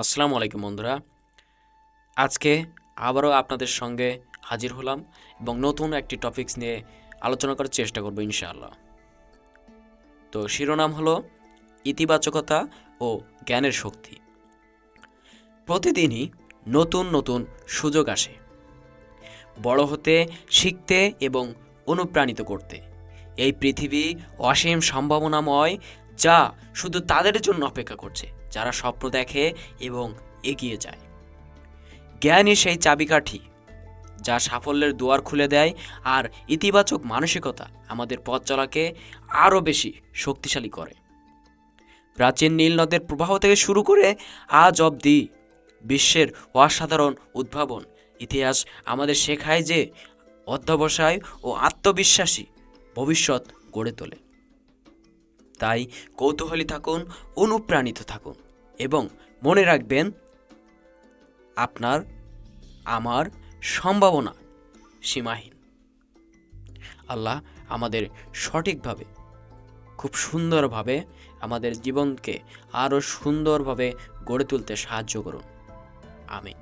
আসসালামু আলাইকুম বন্ধুরা। আজকে আবারও আপনাদের সঙ্গে হাজির হলাম এবং নতুন একটি টপিকস নিয়ে আলোচনা করার চেষ্টা করব ইনশাআল্লাহ। তো শিরোনাম হলো ইতিবাচকতা ও জ্ঞানের শক্তি। প্রতিদিনই নতুন নতুন সুযোগ আসে বড় হতে, শিখতে এবং অনুপ্রাণিত করতে। এই পৃথিবী অসীম সম্ভাবনাময়, যা শুধু তাদের জন্য অপেক্ষা করছে যারা স্বপ্ন দেখে এবং এগিয়ে যায়। জ্ঞানই সেই চাবিকাঠি যা সাফল্যের দুয়ার খুলে দেয়, আর ইতিবাচক মানসিকতা আমাদের পথ চলাকে আরও বেশি শক্তিশালী করে। প্রাচীন নীল নদের প্রবাহ থেকে শুরু করে আজ অবধি বিশ্বের অসাধারণ উদ্ভাবন ইতিহাস আমাদের শেখায় যে অধ্যবসায় ও আত্মবিশ্বাসী ভবিষ্যৎ গড়ে তোলে। তাই কৌতূহলী থাকুন, অনুপ্রাণিত থাকুন এবং মনে রাখবেন, আপনার আমার সম্ভাবনা সীমাহীন। আল্লাহ আমাদের সঠিকভাবে, খুব সুন্দরভাবে আমাদের জীবনকে আরও সুন্দরভাবে গড়ে তুলতে সাহায্য করুন। আমিন।